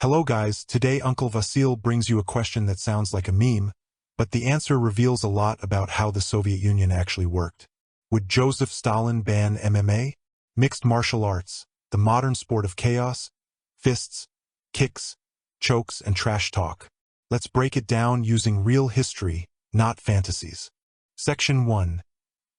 Hello guys, today Uncle Vasil brings you a question that sounds like a meme, but the answer reveals a lot about how the Soviet Union actually worked. Would Joseph Stalin ban MMA? Mixed martial arts, the modern sport of chaos, fists, kicks, chokes, and trash talk. Let's break it down using real history, not fantasies. Section 1.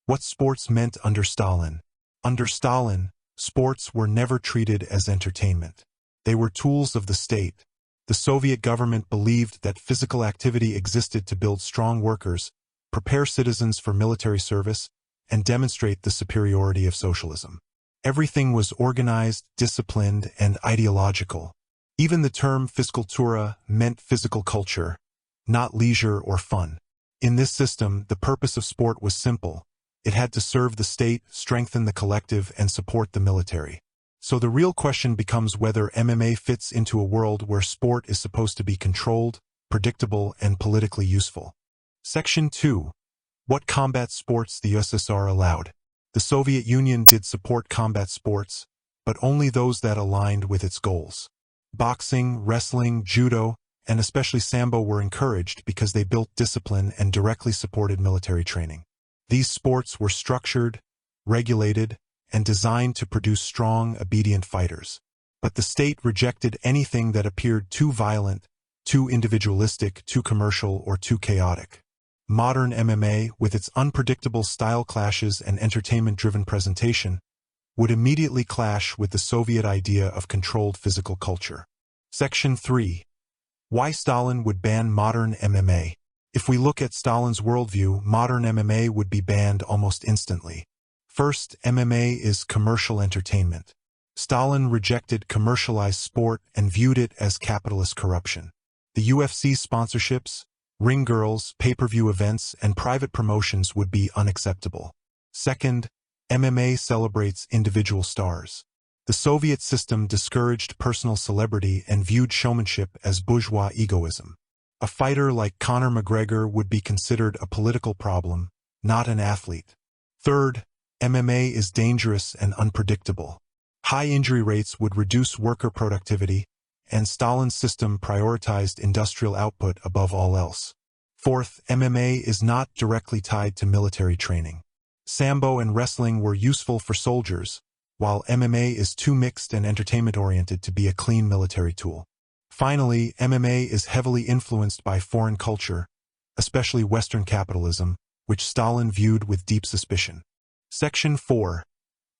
What sports meant under Stalin? Under Stalin, sports were never treated as entertainment. They were tools of the state. The Soviet government believed that physical activity existed to build strong workers, prepare citizens for military service, and demonstrate the superiority of socialism. Everything was organized, disciplined, and ideological. Even the term "fiskultura" meant physical culture, not leisure or fun. In this system, the purpose of sport was simple. It had to serve the state, strengthen the collective, and support the military. So the real question becomes whether MMA fits into a world where sport is supposed to be controlled, predictable, and politically useful. Section 2. What combat sports the USSR allowed? The Soviet Union did support combat sports, but only those that aligned with its goals. Boxing, wrestling, judo, and especially sambo were encouraged because they built discipline and directly supported military training. These sports were structured, regulated, and designed to produce strong, obedient fighters. But the state rejected anything that appeared too violent, too individualistic, too commercial, or too chaotic. Modern MMA, with its unpredictable style clashes and entertainment-driven presentation, would immediately clash with the Soviet idea of controlled physical culture. Section 3. Why Stalin would ban modern MMA? If we look at Stalin's worldview, modern MMA would be banned almost instantly. First, MMA is commercial entertainment. Stalin rejected commercialized sport and viewed it as capitalist corruption. The UFC sponsorships, ring girls, pay-per-view events, and private promotions would be unacceptable. Second, MMA celebrates individual stars. The Soviet system discouraged personal celebrity and viewed showmanship as bourgeois egoism. A fighter like Conor McGregor would be considered a political problem, not an athlete. Third, MMA is dangerous and unpredictable. High injury rates would reduce worker productivity, and Stalin's system prioritized industrial output above all else. Fourth, MMA is not directly tied to military training. Sambo and wrestling were useful for soldiers, while MMA is too mixed and entertainment-oriented to be a clean military tool. Finally, MMA is heavily influenced by foreign culture, especially Western capitalism, which Stalin viewed with deep suspicion. Section 4.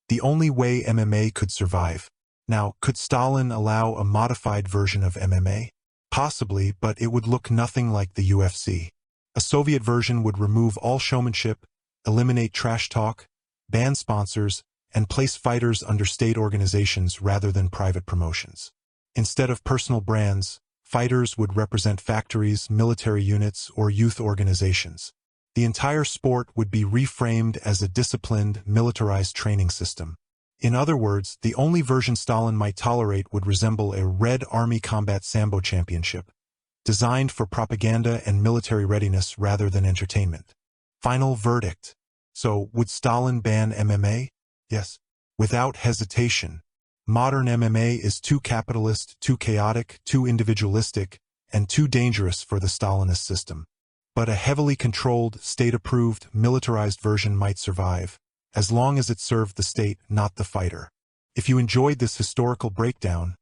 The only way MMA could survive. Now, could Stalin allow a modified version of MMA? Possibly, but it would look nothing like the UFC. A Soviet version would remove all showmanship, eliminate trash talk, ban sponsors, and place fighters under state organizations rather than private promotions. Instead of personal brands, fighters would represent factories, military units, or youth organizations. The entire sport would be reframed as a disciplined, militarized training system. In other words, the only version Stalin might tolerate would resemble a Red Army Combat Sambo Championship, designed for propaganda and military readiness rather than entertainment. Final verdict. So, would Stalin ban MMA? Yes. Without hesitation. Modern MMA is too capitalist, too chaotic, too individualistic, and too dangerous for the Stalinist system. But a heavily controlled, state-approved, militarized version might survive, as long as it served the state, not the fighter. If you enjoyed this historical breakdown,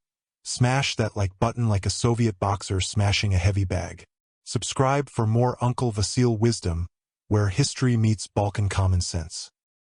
smash that like button like a Soviet boxer smashing a heavy bag. Subscribe for more Uncle Vasil wisdom, where history meets Balkan common sense.